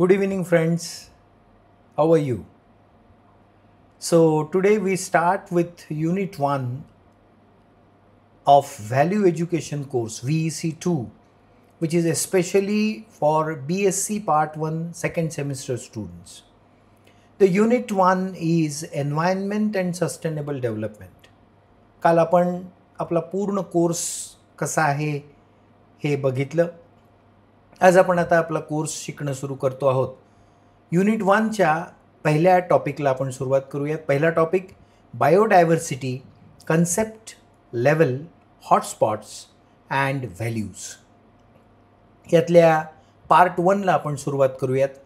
Good evening, friends. How are you? So, today we start with Unit 1 of Value Education course VEC 2, which is especially for BSc Part 1 second semester students. The Unit 1 is Environment and Sustainable Development. काल आपण आपला पूर्ण course कसा आहे हे बघितलं. आज आपण आता आपला कोर्स शिकणं सुरू करतो आहोत. युनिट 1च्या पहिल्या टॉपिकला आपण सुरुवात करूयात. पहिला topic biodiversity, concept, level, hotspots and values. यातल्या पार्ट 1ला आपण सुरुवात करूयात.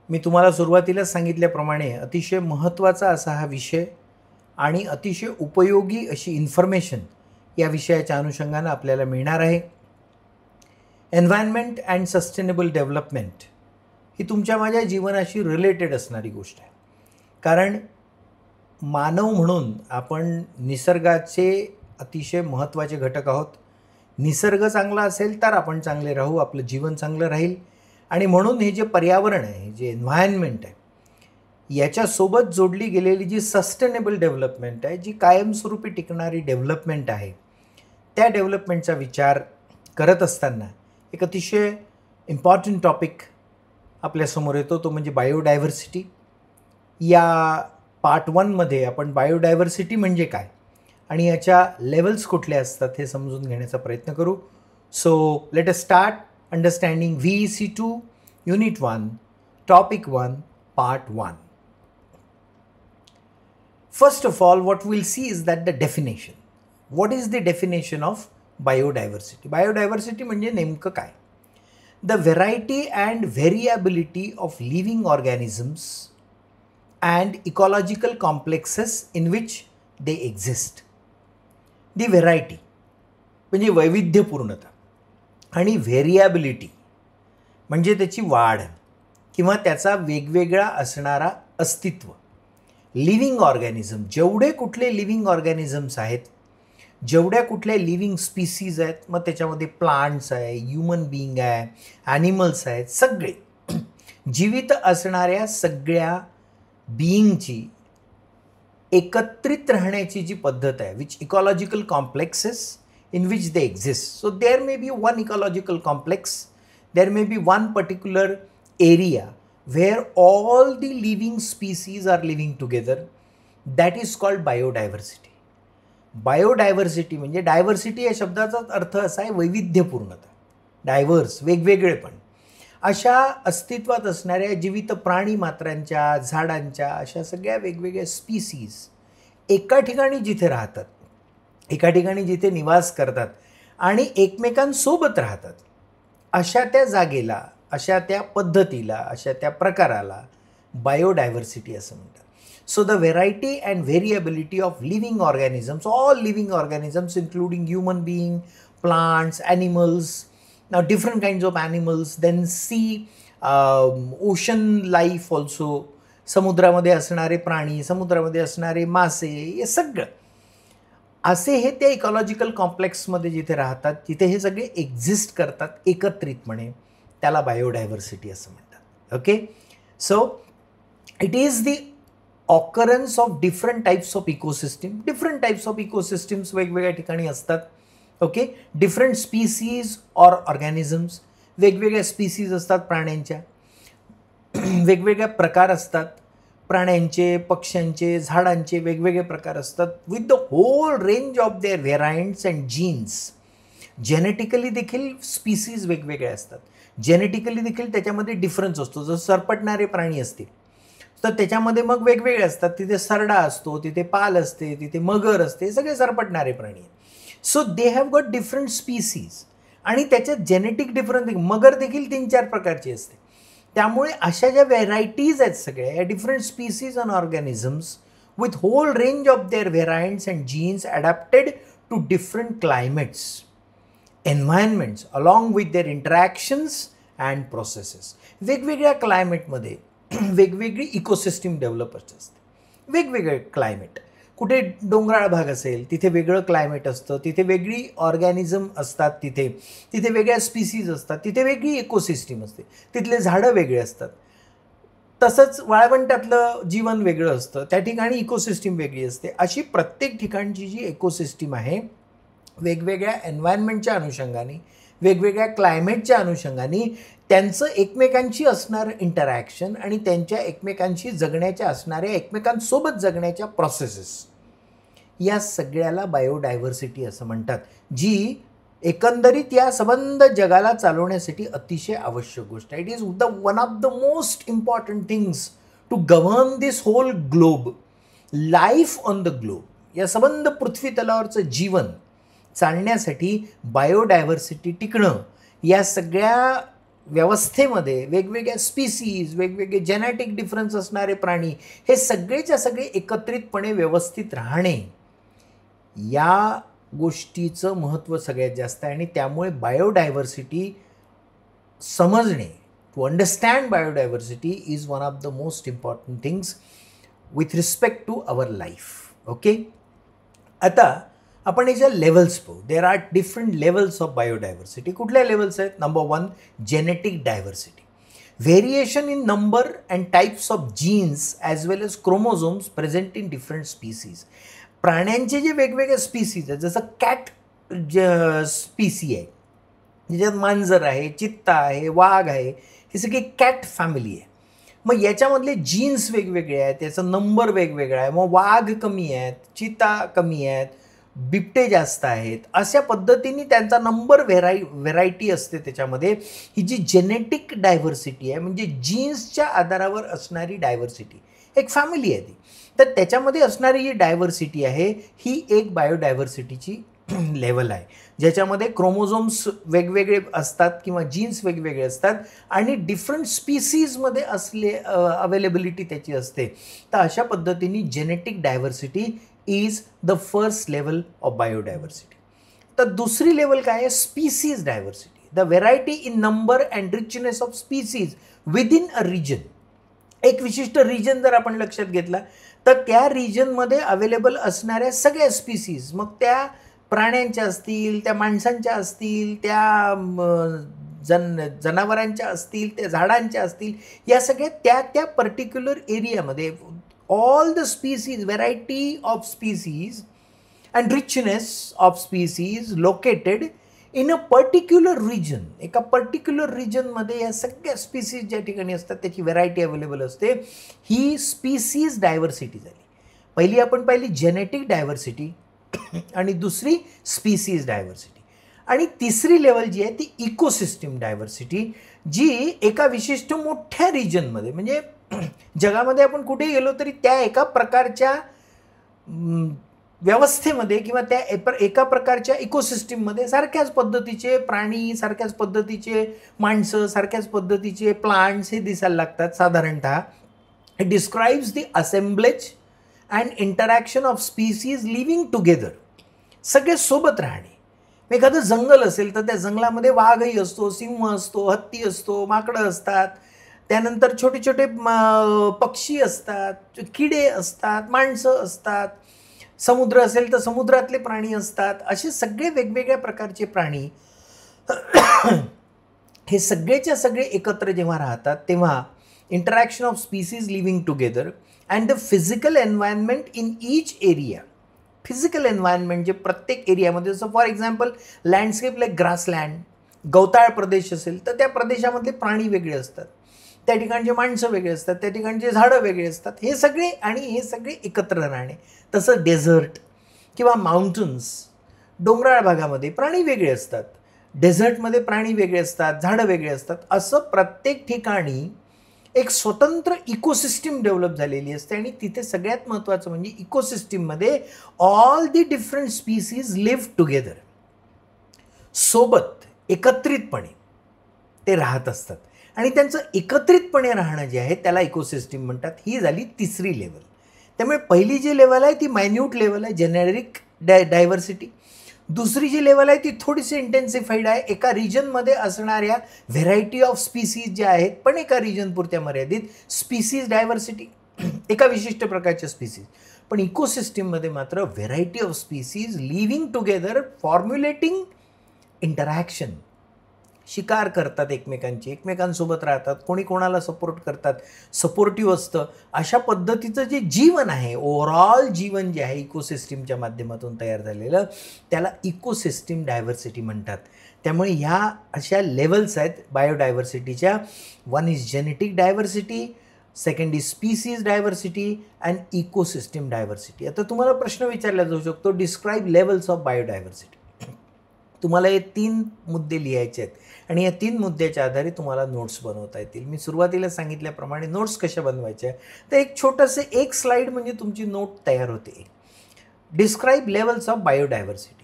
मी तुम्हाला सुरुवातीलाच सांगितल्याप्रमाणे अतिशय महत्त्वाचा असा हा विषय आणि अतिशय उपयोगी अशी इन्फॉर्मेशन या विषयाच्या अनुषंगानं आपल्याला मिळणार आहे. एन्व्हायरमेंट अँड सस्टेनेबल डेव्हलपमेंट ही तुमच्या माझ्या जीवनाशी रिलेटेड असणारी गोष्ट आहे. कारण मानव म्हणून आपण निसर्गाचे अतिशय महत्त्वाचे घटक आहोत. निसर्ग चांगला असेल तर आपण चांगले राहू, आपलं जीवन चांगलं राहील. आणि म्हणून हे जे पर्यावरण आहे, जे एन्व्हायरमेंट आहे, याच्यासोबत जोडली गेलेली जी सस्टेनेबल डेव्हलपमेंट आहे, जी कायमस्वरूपी टिकणारी डेव्हलपमेंट आहे, त्या डेव्हलपमेंटचा विचार करत असताना एक अतिशय इम्पॉर्टंट टॉपिक आपल्यासमोर येतो, तो म्हणजे बायोडायव्हर्सिटी. या पार्ट 1मध्ये आपण बायोडायव्हर्सिटी म्हणजे काय आणि याच्या लेवल्स कुठले असतात हे समजून घेण्याचा प्रयत्न करू. So let us start understanding VEC 2 Unit 1 Topic 1 Part 1. First of all, what we'll see is that the definition. What is the definition of biodiversity? Biodiversity म्हणजे नेमकं काय? The variety and variability of living organisms and ecological complexes in which they exist. The variety म्हणजे वैविध्यपूर्णता आणि variability म्हणजे त्याची वाढ किंवा त्याचा वेगवेगळा असणारा अस्तित्व. लिव्हिंग ऑर्गॅनिझम, जेवढे कुठले लिव्हिंग ऑर्गॅनिझम्स आहेत, जेवढ्या कुठल्या लिव्हिंग स्पीसीज आहेत, मग त्याच्यामध्ये प्लांट्स आहे, ह्युमन बीइंग आहे, ॲनिमल्स आहेत, सगळे जीवित असणाऱ्या सगळ्या बीइंगची एकत्रित राहण्याची जी पद्धत आहे, which ecological complexes in which they exist. So there may be one ecological complex, there may be one particular area where all the living species are living together. That is called biodiversity. Biodiversity म्हणजे diversity या शब्दाचा अर्थ असा आहे वैविध्यपूर्णता, diverse, वेगवेगळेपण. अशा अस्तित्वात असणाऱ्या जीवित प्राणी मात्रांच्या, झाडांच्या, अशा सगळ्या वेगवेगळ्या स्पीसीज एका ठिकाणी जिथे राहतात, एका ठिकाणी जिथे निवास करतात आणि एकमेकांसोबत राहतात, अशा त्या जागेला, अशा त्या पद्धतीला, अशा त्या प्रकाराला बायोडायव्हर्सिटी असं म्हणतात. So the variety and variability of living organisms, all living organisms including human being, plants, animals, different kinds of animals, then sea, ocean life also, समुद्रामध्ये असणारे प्राणी, समुद्रामध्ये असणारे मासे, हे सगळं असे हे त्या इकॉलॉजिकल कॉम्प्लेक्समध्ये जिथे राहतात, जिथे हे सगळे एक्झिस्ट करतात एकत्रितपणे, त्याला बायोडायव्हर्सिटी असं म्हणतात. Okay, so it is the occurrence of different types of ecosystem. Different types of ecosystems वेगवेगळ्या ठिकाणी असतात. Okay, different species or organisms, वेगवेगळ्या स्पीसीज असतात प्राण्यांच्या, वेगवेगळ्या प्रकार असतात प्राण्यांचे, पक्ष्यांचे, झाडांचे वेगवेगळे प्रकार असतात, with the whole range of their variants and genes. Genetically देखील स्पीसीज वेगवेगळे असतात, जेनेटिकली देखील त्याच्यामध्ये डिफरन्स असतो. जर सरपटणारे प्राणी असतील तर त्याच्यामध्ये मग वेगवेगळे असतात. तिथे सरडा असतो, तिथे पाल असते, तिथे मगर असते, सगळे सरपटणारे प्राणी आहेत. So they have got different species आणि त्याच्यात जेनेटिक डिफरन्स, मगर देखील 3-4 प्रकारची असते. त्यामुळे अशा ज्या व्हेरायटीज आहेत सगळ्या, या different species and organisms with whole range of their variants and genes adapted to different climates, environments along with their interactions and processes. वेगवेगळ्या क्लायमेटमध्ये वेगवेगळी इकोसिस्टीम डेव्हलप असते, वेगवेगळे क्लायमेट. कुठे डोंगराळ भाग असेल तिथे वेगळं क्लायमेट असतं, तिथे वेगळी ऑर्गॅनिझम असतात, तिथे वेगळ्या स्पीसीज असतात, तिथे वेगळी इकोसिस्टीम असते, तिथले झाडं वेगळे असतात. तसंच वाळवंटातलं जीवन वेगळं असतं, त्या ठिकाणी इकोसिस्टीम वेगळी असते. अशी प्रत्येक ठिकाणची जी इकोसिस्टीम आहे वेगवेगळ्या एन्व्हायरमेंटच्या अनुषंगाने, वेगवेगळ्या क्लायमेटच्या अनुषंगाने त्यांचं एकमेकांशी असणारं इंटरॅक्शन आणि त्यांच्या एकमेकांशी जगण्याच्या असणाऱ्या एकमेकांसोबत जगण्याच्या प्रोसेसेस, या सगळ्याला बायोडायव्हर्सिटी असं म्हणतात, जी एकंदरीत या सबंध जगाला चालवण्यासाठी अतिशय आवश्यक गोष्ट आहे. It is one of the most important things to govern this whole globe, life on the globe. या सबंध पृथ्वी तलावरचं जीवन चालण्यासाठी बायोडायव्हर्सिटी टिकणं, या सगळ्या व्यवस्थेमध्ये वेगवेगळ्या स्पीसीज, वेगवेगळे जेनेटिक डिफरन्स असणारे प्राणी, हे सगळेच्या सगळे एकत्रितपणे व्यवस्थित राहणे, या गोष्टीचं महत्त्व सगळ्यात जास्त आहे. आणि त्यामुळे बायोडायव्हर्सिटी समजणे, to understand biodiversity is one of the most important things with respect to our life. Okay, आता आपण याच्या लेवल्स पाहू. There are different levels of biodiversity. कुठल्या लेवल्स आहेत? Number 1, genetic diversity. Variation in number and types of genes as well as chromosomes present in different species. प्राण्यांचे जे वेगवेगळे species आहेत, जसं कॅट स्पीसी आहे, ज्याच्यात मांजर आहे, चित्ता आहे, वाघ आहे, ही सगळी कॅट फॅमिली आहे. मग याच्यामधले जीन्स वेगवेगळे आहेत, त्याचा नंबर वेगवेगळा आहे. मग वाघ कमी आहेत, चित्ता कमी आहेत, बिबटे जास्त आहेत. अशा पद्धतीने त्यांचा नंबर व्हेरायटी असते. त्याच्यामध्ये ही जी जेनेटिक डायव्हर्सिटी आहे, म्हणजे जीन्सच्या आधारावर असणारी डायव्हर्सिटी, एक फॅमिली आहे ती. तर त्याच्यामध्ये असणारी जी डायव्हर्सिटी आहे ही एक बायोडायव्हर्सिटीची लेवल आहे, ज्याच्यामध्ये क्रोमोझोम्स वेगवेगळे असतात किंवा जीन्स वेगवेगळे असतात आणि डिफरंट स्पीसीजमध्ये अवेलेबिलिटी त्याची असते. तर अशा पद्धतीने genetic diversity is the first level of biodiversity. तर दुसरी लेवल काय आहे? Species diversity. The variety in number and richness of species within a reason. एक विशिष्ट रिजन जर आपण लक्षात घेतला तर त्या रिजनमध्ये अवेलेबल असणाऱ्या सगळ्या स्पीसीज, मग त्या प्राण्यांच्या असतील, त्या माणसांच्या असतील, त्या जनावरांच्या असतील, त्या झाडांच्या असतील, या सगळ्या त्या पर्टिक्युलर एरियामध्ये all the species, variety of species and richness of species located in a particular region. एका पर्टिक्युलर रिजनमध्ये या सगळ्या स्पीसीज ज्या ठिकाणी असतात त्याची व्हेरायटी अवेलेबल असते. ही स्पीसीज डायव्हर्सिटी झाली. पहिली आपण पाहिली जेनेटिक डायव्हर्सिटी आणि दुसरी स्पीसीज डायव्हर्सिटी. आणि तिसरी लेवल जी आहे ती इकोसिस्टीम डायव्हर्सिटी, जी एका विशिष्ट मोठ्या रिजनमध्ये, म्हणजे जगामध्ये आपण कुठे गेलो तरी त्या एका प्रकारच्या व्यवस्थेमध्ये किंवा त्या एका प्रकारच्या इकोसिस्टीममध्ये सारख्याच पद्धतीचे प्राणी, सारख्याच पद्धतीचे माणसं, सारख्याच पद्धतीचे प्लांट्स हे दिसायला लागतात साधारणतः. It describes the assemblage and interaction of species living together. सगळे सोबत राहणे. एखादं जंगल असेल तर त्या जंगलामध्ये वाघही असतो, सिंह असतो, हत्ती असतो, माकडं असतात, त्यानंतर छोटे छोटे पक्षी असतात, किडे असतात, माणसं असतात. समुद्र असेल तर समुद्रातले प्राणी असतात. असे सगळे वेगवेगळ्या प्रकारचे प्राणी हे सगळेच्या सगळे एकत्र जेव्हा राहतात तेव्हा interaction of species living together and the physical environment in each area. Physical environment जे प्रत्येक एरियामध्ये, जसं for example landscape like grassland, गवताळ प्रदेश असेल तर त्या प्रदेशामधले प्राणी वेगळे असतात, त्या ठिकाणचे माणसं वेगळे असतात, त्या ठिकाणचे झाडं वेगळे असतात. हे सगळे एकत्र राहणे. तसं डेझर्ट किंवा माउंटन्स, डोंगराळ भागामध्ये प्राणी वेगळे असतात, डेझर्टमध्ये प्राणी वेगळे असतात, झाडं वेगळे असतात. असं प्रत्येक ठिकाणी एक स्वतंत्र इकोसिस्टीम डेव्हलप झालेली असते. आणि तिथे सगळ्यात महत्त्वाचं म्हणजे इकोसिस्टीममध्ये all the different species live together, सोबत एकत्रितपणे ते राहत असतात. आणि त्यांचं एकत्रितपणे राहणं जे आहे त्याला इकोसिस्टीम म्हणतात. ही झाली तिसरी लेवल. त्यामुळे पहिली जी लेवल आहे ती मायन्यूट लेवल आहे, जेनेरिक डायव्हर्सिटी. दुसरी जी लेवल आहे ती थोडीशी इंटेन्सिफाईड आहे, एका रिजनमध्ये असणाऱ्या व्हेरायटी ऑफ स्पीसीज ज्या आहेत पण एका रिजनपुरत्या मर्यादित, स्पीसीज डायव्हर्सिटी, एका विशिष्ट प्रकारच्या स्पीसीज. पण इकोसिस्टीममध्ये मात्र variety of species living together, formulating interaction, शिकार करतात एकमेकांची, एकमेकांसोबत राहतात, कोणी कोणाला सपोर्ट करतात, सपोर्टिव्ह असतं. अशा पद्धतीचं जे जीवन आहे, ओव्हरऑल जीवन जे आहे इकोसिस्टीमच्या माध्यमातून तयार झालेलं, त्याला इकोसिस्टीम डायव्हर्सिटी म्हणतात. त्यामुळे ह्या अशा लेवल्स आहेत बायोडायव्हर्सिटीच्या. One is genetic diversity, second is species diversity and ecosystem diversity. आता तुम्हाला प्रश्न विचारला जाऊ शकतो, डिस्क्राईब लेवल्स ऑफ बायोडायव्हर्सिटी. तुम्हाला हे 3 मुद्दे लिहायचे आहेत आणि या 3 मुद्द्याच्या आधारे तुम्हाला नोट्स बनवता येतील. मी सुरुवातीला सांगितल्याप्रमाणे नोट्स कशा बनवायच्या, तर एक छोटंसं एक स्लाईड म्हणजे तुमची नोट तयार होते. Describe levels of biodiversity.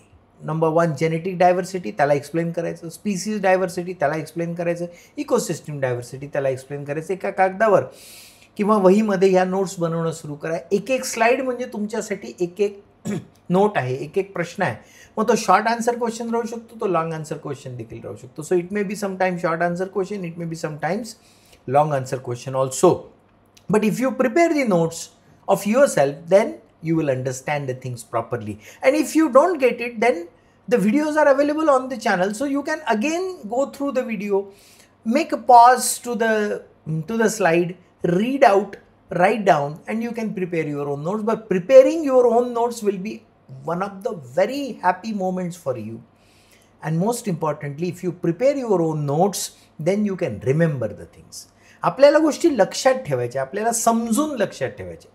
Number 1 genetic diversity, त्याला एक्सप्लेन करायचं. स्पीसीज डायव्हर्सिटी, त्याला एक्सप्लेन करायचं. इकोसिस्टीम डायव्हर्सिटी, त्याला एक्सप्लेन करायचं. एका कागदावर किंवा वहीमध्ये ह्या नोट्स बनवणं सुरू करा. एक एक स्लाईड म्हणजे तुमच्यासाठी एक एक नोट आहे, एक एक प्रश्न आहे. मग तो शॉर्ट आन्सर क्वेश्चन राहू शकतो, तो लॉंग आन्सर क्वेश्चन देखील राहू शकतो. So it may be sometimes short answer question, it may be sometimes long answer question also. But if you prepare the notes of yourself, then you will understand the things properly. And if you don't get it, then the videos are available on the channel, so you can again go through the video, make a pause to the slide, read out, write down, and you can prepare your own notes. But preparing your own notes will be one of the very happy moments for you. And most importantly, if you prepare your own notes, then you can remember the things. आपल्याला गोष्टी लक्षात ठेवायच्या, आपल्याला समजून लक्षात ठेवायच्या.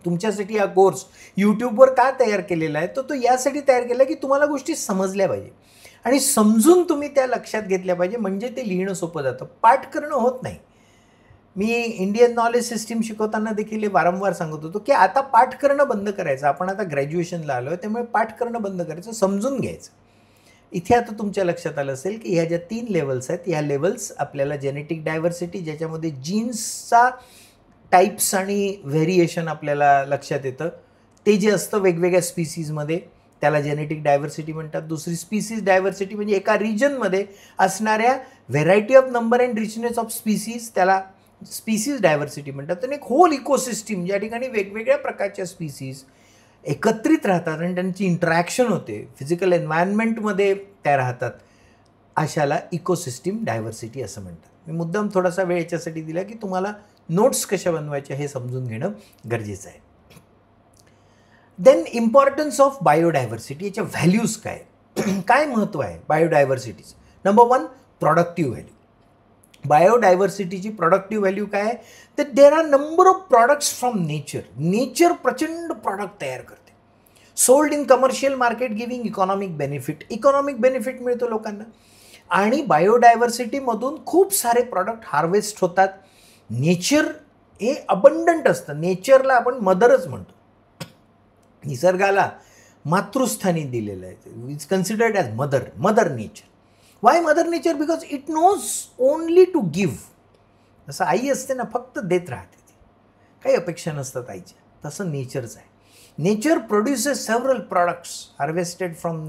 तुमच्यासाठी हा कोर्स यूट्यूबवर का तयार केलेला आहे, तो यासाठी तयार केला की तुम्हाला गोष्टी समजल्या पाहिजे आणि समजून तुम्ही त्या लक्षात घेतल्या पाहिजे, म्हणजे ते लिहिणं सोपं जातं. पाठ करणं होत नाही. मी इंडियन नॉलेज सिस्टीम शिकवताना देखील हे वारंवार सांगत होतो की आता पाठ करणं बंद करायचं. आपण आता ग्रॅज्युएशनला आलो आहे, त्यामुळे पाठ करणं बंद करायचं, समजून घ्यायचं. इथे आता तुमच्या लक्षात आलं असेल की ह्या ज्या 3 लेवल्स आहेत, ह्या लेवल्स आपल्याला जेनेटिक डायव्हर्सिटी, ज्याच्यामध्ये जीन्सचा टाईप्स आणि व्हेरिएशन आपल्याला लक्षात येतं, ते जे असतं वेगवेगळ्या स्पीसीजमध्ये, त्याला जेनेटिक डायव्हर्सिटी म्हणतात. दुसरी स्पीसीज डायव्हर्सिटी म्हणजे एका रिजनमध्ये असणाऱ्या variety of number and richness of species, त्याला स्पीसीज डायव्हर्सिटी म्हणतात. आणि एक होल इकोसिस्टीम, ज्या ठिकाणी वेगवेगळ्या प्रकारच्या स्पीसीज एकत्रित राहतात आणि त्यांची इंटरॅक्शन होते, फिजिकल एन्व्हायरमेंटमध्ये त्या राहतात, अशाला इकोसिस्टीम डायव्हर्सिटी असं म्हणतात. मी मुद्दाम थोडासा वेळ याच्यासाठी दिला की तुम्हाला नोट्स कशा बनवायच्या हे समजून घेणं गरजेचं आहे. Then importance of biodiversity. याच्या व्हॅल्यूज काय, काय महत्त्व आहे बायोडायव्हर्सिटीचं. Number 1 productive value. बायोडायव्हर्सिटीची प्रोडक्टिव्ह व्हॅल्यू काय आहे, तर there are number of products from nature. Nature प्रचंड प्रॉडक्ट तयार करते, sold in commercial market giving economic benefit. Economic benefit मिळतो लोकांना. आणि बायोडायव्हर्सिटीमधून खूप सारे प्रॉडक्ट हार्वेस्ट होतात. नेचर हे अबंडंट असतं. नेचरला आपण मदरच म्हणतो, निसर्गाला मातृस्थानी दिलेलं आहे. It's considered as mother nature. Why mother nature? Because it knows only to give. जसं आई असते ना, फक्त देत राहते, ती काही अपेक्षा नसतात आईच्या, तसं नेचरच आहे. Nature produces several products harvested from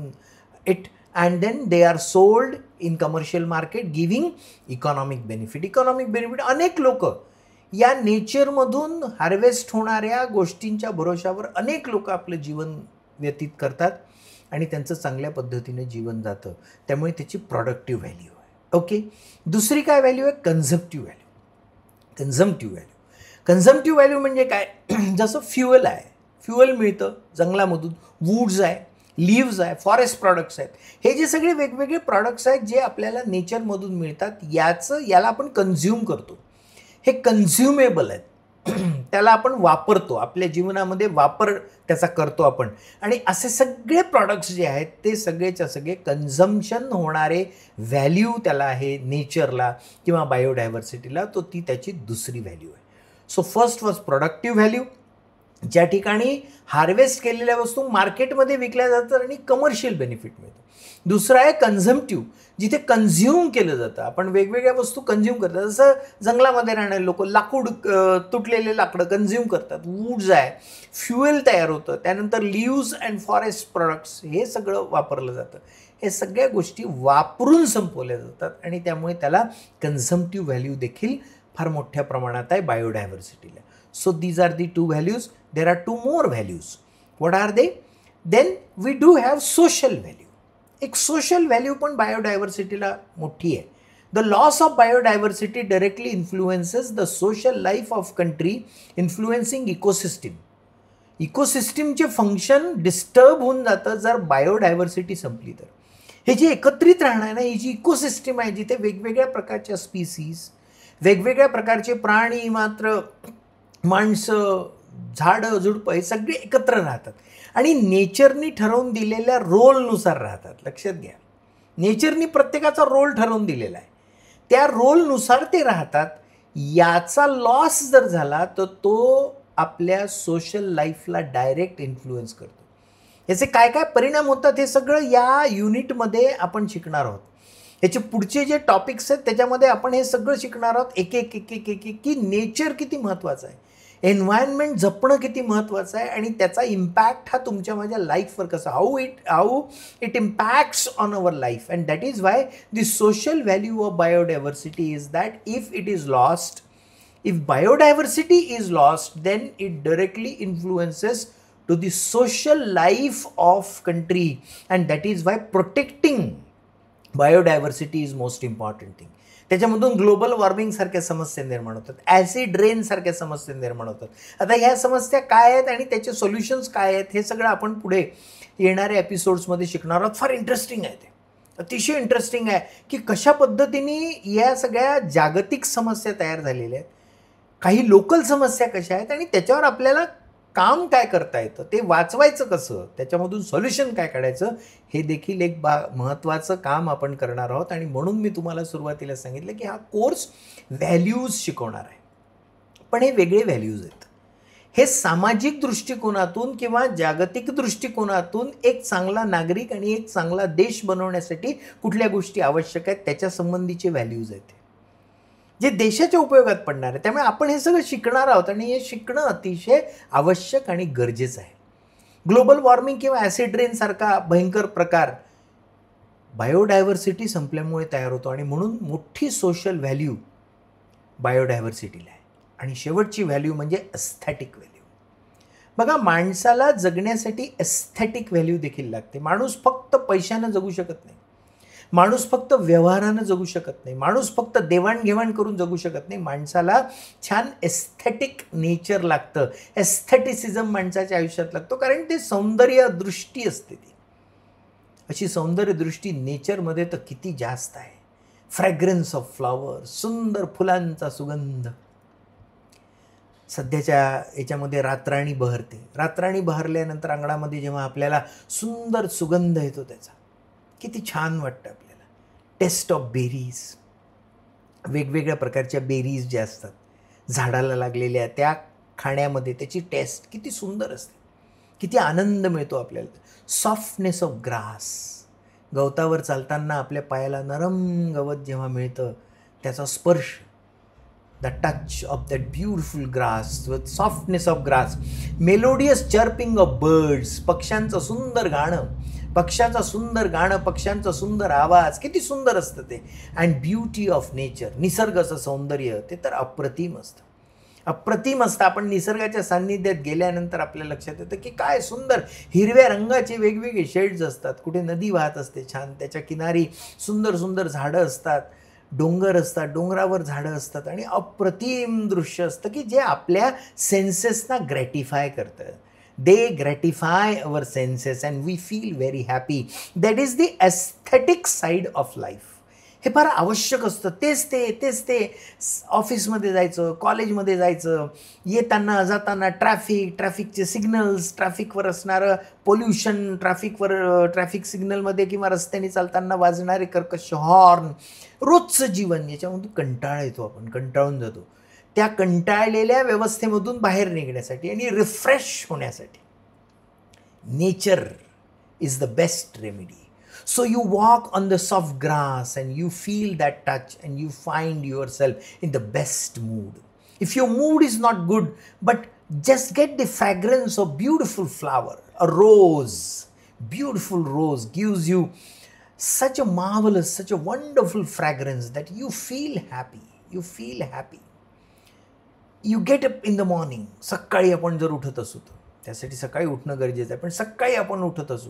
it and then they are sold in commercial market giving economic benefit. Economic benefit. अनेक लोक या नेचरमधून हार्वेस्ट होणाऱ्या गोष्टींच्या भरोशावर अनेक लोक आपलं जीवन व्यतीत करतात आणि त्यांचं चांगल्या पद्धतीने जीवन जातं. त्यामुळे त्याची प्रोडक्टिव्ह व्हॅल्यू आहे. ओके. दुसरी काय व्हॅल्यू आहे? कन्झम्प्टिव्ह व्हॅल्यू. कन्झम्प्टिव्ह व्हॅल्यू म्हणजे काय? जसं फ्युअल आहे, फ्युअल मिळतं जंगलामधून, वूड्स आहे, लिव्ज आहे, फॉरेस्ट प्रॉडक्ट्स आहेत. हे जे सगळे वेगवेगळे प्रॉडक्ट्स आहेत जे आपल्याला नेचरमधून मिळतात, याला आपण कन्झ्युम करतो. हे कन्झ्युमेबल आहेत, त्याला आपण वापरतो, आपल्या जीवनामध्ये वापर त्याचा करतो आपण. आणि असे सगळे प्रॉडक्ट्स जे आहेत ते सगळेच्या सगळे कन्झम्पशन होणारे व्हॅल्यू त्याला आहे नेचरला किंवा बायोडायव्हर्सिटीला. ती त्याची दुसरी व्हॅल्यू आहे. So first was productive value, ज्या ठिकाणी हार्वेस्ट केलेल्या वस्तू मार्केटमध्ये विकल्या जातात आणि कमर्शियल बेनिफिट मिळतं. दुसरं आहे कन्झम्प्टिव्ह, जिथे कन्झ्युम केलं जातं. आपण वेगवेगळ्या वस्तू कन्झ्युम करतात. जसं जंगलामध्ये राहणारे लोक लाकूड, तुटलेले लाकडं कन्झ्युम करतात. वूड्स आहे, फ्युएल तयार होतं. त्यानंतर लिव्ज अँड फॉरेस्ट प्रॉडक्ट्स हे सगळं वापरलं जातं. हे सगळ्या गोष्टी वापरून संपवल्या जातात आणि त्यामुळे त्याला कन्झम्प्टिव्ह व्हॅल्यू देखील फार मोठ्या प्रमाणात आहे बायोडायव्हर्सिटीला. So these are the 2 values. There are 2 more values. What are they? Then we do have social value. एक सोशल व्हॅल्यू पण बायोडायव्हर्सिटीला मोठी आहे. The loss of biodiversity directly influences the social life of country, influencing ecosystem. इकोसिस्टीमचे function disturb होऊन जातं जर biodiversity संपली तर. हे जे एकत्रित राहणार ना, ही जी इकोसिस्टीम आहे जिथे वेगवेगळ्या प्रकारच्या स्पीसीज, वेगवेगळ्या प्रकारचे प्राणी, मात्र माणसं, झाडं झुडपं हे सगळे एकत्र राहतात आणि नेचरनी ठरवून दिलेल्या रोलनुसार राहतात. लक्षात घ्या, नेचरनी प्रत्येकाचा रोल ठरवून दिलेला आहे. त्या रोलनुसार ते राहतात. याचा लॉस जर झाला तर तो आपल्या सोशल लाईफला डायरेक्ट इन्फ्लुएन्स करतो. याचे काय काय परिणाम होतात हे सगळं या युनिटमध्ये आपण शिकणार आहोत. याचे पुढचे जे टॉपिक्स आहेत त्याच्यामध्ये आपण हे सगळं शिकणार आहोत. एक एक एक एक एक एक की नेचर किती महत्त्वाचं आहे, एन्व्हायरमेंट जपणं किती महत्त्वाचं आहे आणि त्याचा इम्पॅक्ट हा तुमच्या माझ्या लाईफवर कसा, how it impacts on our life. And that is why the social value of biodiversity is that if it is lost, if biodiversity is lost, then it directly influences to the social life of country, and that is why protecting biodiversity is most important thing. त्याच्यामधून global warming सारख्या समस्या निर्माण होतात, acid rain सारख्या समस्या निर्माण होतात. आता ह्या समस्या काय आहेत आणि त्याचे सोल्युशन्स काय आहेत हे सगळं आपण पुढे येणाऱ्या एपिसोड्समध्ये शिकणार आहोत. फार इंटरेस्टिंग आहे ते, अतिशय इंटरेस्टिंग आहे की कशा पद्धतीने या सगळ्या जागतिक समस्या तयार झालेल्या आहेत, काही लोकल समस्या कशा आहेत आणि त्याच्यावर आपल्याला काम काय करता येतं, ते वाचवायचं कसं, त्याच्यामधून सोल्युशन काय काढायचं, हे देखील एक महत्त्वाचं काम आपण करणार आहोत. आणि म्हणून मी तुम्हाला सुरुवातीला सांगितलं की हा कोर्स व्हॅल्यूज शिकवणार आहे. पण हे वेगळे व्हॅल्यूज आहेत. हे सामाजिक दृष्टिकोनातून किंवा जागतिक दृष्टिकोनातून एक चांगला नागरिक आणि एक चांगला देश बनवण्यासाठी कुठल्या गोष्टी आवश्यक आहेत त्याच्या संबंधीचे व्हॅल्यूज आहेत जे देशाच्या उपयोगात पडणार आहे. त्यामुळे आपण हे सगळं शिकणार आहोत आणि हे शिकणं अतिशय आवश्यक आणि गरजेचं आहे. ग्लोबल वॉर्मिंग किंवा ॲसिड रेन सारखा भयंकर प्रकार बायोडायव्हर्सिटी संपल्यामुळे तयार होतो आणि म्हणून मोठी सोशल व्हॅल्यू बायोडायव्हर्सिटीला आहे. आणि शेवटची व्हॅल्यू म्हणजे एस्थेटिक व्हॅल्यू. बघा, माणसाला जगण्यासाठी एस्थेटिक व्हॅल्यू देखील लागते. माणूस फक्त पैशानं जगू शकत नाही, माणूस फक्त व्यवहारानं जगू शकत नाही, माणूस फक्त देवाणघेवाण करून जगू शकत नाही. माणसाला छान एस्थेटिक नेचर लागतं, एस्थेटिसिझम माणसाच्या आयुष्यात लागतो, कारण ते सौंदर्य दृष्टी असते. ती अशी सौंदर्य दृष्टी नेचरमध्ये तर किती जास्त आहे. फ्रॅग्रन्स ऑफ फ्लॉवर, सुंदर फुलांचा सुगंध. सध्याच्या याच्यामध्ये रातराणी बहरते. रातराणी बहरल्यानंतर अंगणामध्ये जेव्हा आपल्याला सुंदर सुगंध येतो त्याचा, किती छान वाटतं आपल्याला. टेस्ट ऑफ बेरीज, वेगवेगळ्या प्रकारच्या बेरीज ज्या असतात झाडाला लागलेल्या, त्या खाण्यामध्ये त्याची टेस्ट किती सुंदर असते, किती आनंद मिळतो आपल्याला. सॉफ्टनेस ऑफ ग्रास, गवतावर चालताना आपल्या पायाला नरम गवत जेव्हा मिळतं त्याचा स्पर्श, the touch of that beautiful grass with softness of grass. Melodious chirping of birds, पक्ष्यांचं सुंदर गाणं, पक्ष्याचा सुंदर गाणं, पक्ष्यांचा सुंदर आवाज, किती सुंदर असतं ते. अँड ब्युटी ऑफ नेचर, निसर्गाचं सौंदर्य ते तर अप्रतिम असतं, अप्रतिम असतं. आपण निसर्गाच्या सान्निध्यात गेल्यानंतर आपल्या लक्षात येतं की काय सुंदर हिरव्या रंगाचे वेगवेगळे शेड्स असतात. कुठे नदी वाहत असते छान, त्याच्या किनारी सुंदर सुंदर झाडं असतात, डोंगर असतात, डोंगरावर झाडं असतात आणि अप्रतिम दृश्य असतं की जे आपल्या सेन्सेसना ग्रॅटिफाय करतं. They gratify our senses and we feel very happy. That is the aesthetic side of life. हे फार आवश्यक असतं. तेच ते ऑफिसमध्ये जायचं, कॉलेजमध्ये जायचं, येताना जाताना ट्रॅफिकचे सिग्नल्स, ट्रॅफिकवर असणारं पोल्युशन, ट्रॅफिक सिग्नलमध्ये किंवा रस्त्याने चालताना वाजणारे कर्कश हॉर्न, रोजचं जीवन, याच्यामधून कंटाळा येतो, आपण कंटाळून जातो. त्या कंटाळलेल्या व्यवस्थेमधून बाहेर निघण्यासाठी आणि रिफ्रेश होण्यासाठी nature is the best remedy. So you walk on the soft grass and you feel that touch and you find yourself in the best mood. If your mood is not good, but just get the fragrance of beautiful flower. A rose, beautiful rose gives you such a marvelous, such a wonderful fragrance that you feel happy. You feel happy. You get up in the morning. सकाळी आपण जर उठत असू तर, त्यासाठी सकाळी उठणं गरजेचं आहे, पण सकाळी आपण उठत असू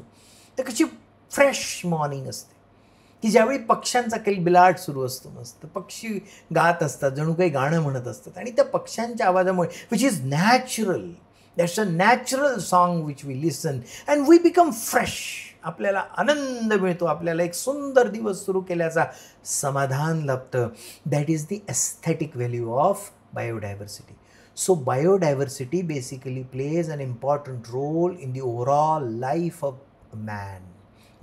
तर कशी फ्रेश मॉर्निंग असते की ज्यावेळी पक्ष्यांचा किलबिलाट सुरू असतो, मस्त पक्षी गात असतात, जणू काही गाणं म्हणत असतात, आणि त्या पक्ष्यांच्या आवाजामुळे, which is natural, that's a natural song which we listen and we become fresh. आपल्याला आनंद मिळतो, आपल्याला एक सुंदर दिवस सुरू केल्याचा समाधान लाभतं. That is the aesthetic value of biodiversity. So biodiversity basically plays an important role in the overall life of a man,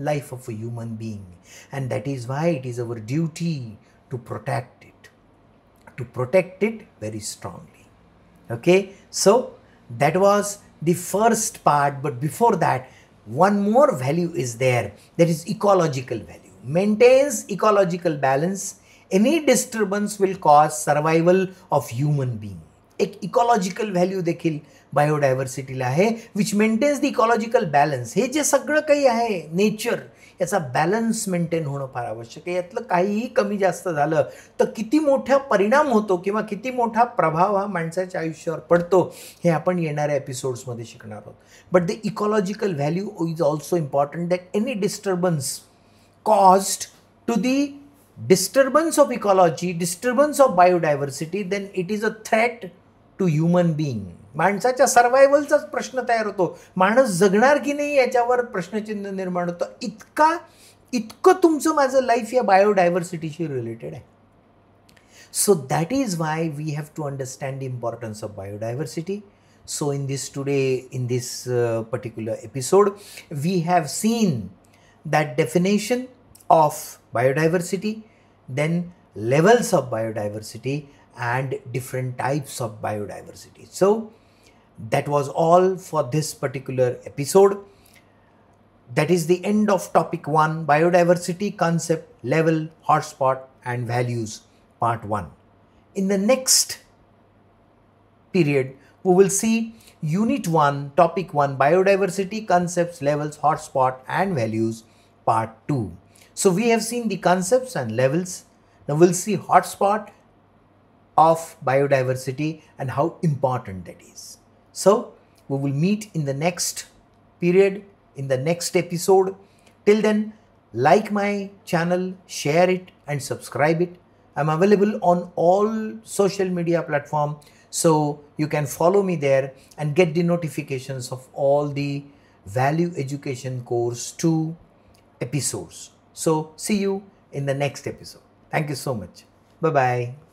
life of a human being, and that is why it is our duty to protect it very strongly. Okay, so that was the first part, but before that one more value is there, that is ecological value. Maintains ecological balance. Any disturbance will cause survival of human being. एक ecological value देखील बायोडायव्हर्सिटीला आहे, which maintains the ecological balance. हे जे सगळं काही आहे nature, याचा बॅलन्स मेंटेन होणं फार आवश्यक आहे. यातलं काहीही कमी जास्त झालं तर किती मोठा परिणाम होतो किंवा किती मोठा प्रभाव हा माणसाच्या आयुष्यावर पडतो हे आपण येणाऱ्या एपिसोड्समध्ये शिकणार आहोत. But the ecological value is also important, that any disturbance caused to the disturbance of ecology, disturbance of biodiversity, then it is a threat to human being. माणसाच्या सर्वायवलचाच प्रश्न तयार होतो. माणूस जगणार की नाही याच्यावर प्रश्नचिन्ह निर्माण होतं. इतकं तुमचं माझं लाईफ या बायोडायव्हर्सिटीशी रिलेटेड आहे. So that is why we have to understand the importance of biodiversity. So in this particular episode, we have seen that definition of biodiversity, then levels of biodiversity and different types of biodiversity. So that was all for this particular episode. That is the end of topic 1, biodiversity concept, level, hotspot and values, part 1. In the next period, we will see unit 1, topic 1, biodiversity concepts, levels, hotspot and values, part 2. So we have seen the concepts and levels. Now we'll see hotspot of biodiversity and how important that is. So we will meet in the next period, in the next episode. Till then, like my channel, share it and subscribe it. I'm available on all social media platforms, so you can follow me there and get the notifications of all the value education course 2 episodes. So see you in the next episode. Thank you so much. Bye-bye.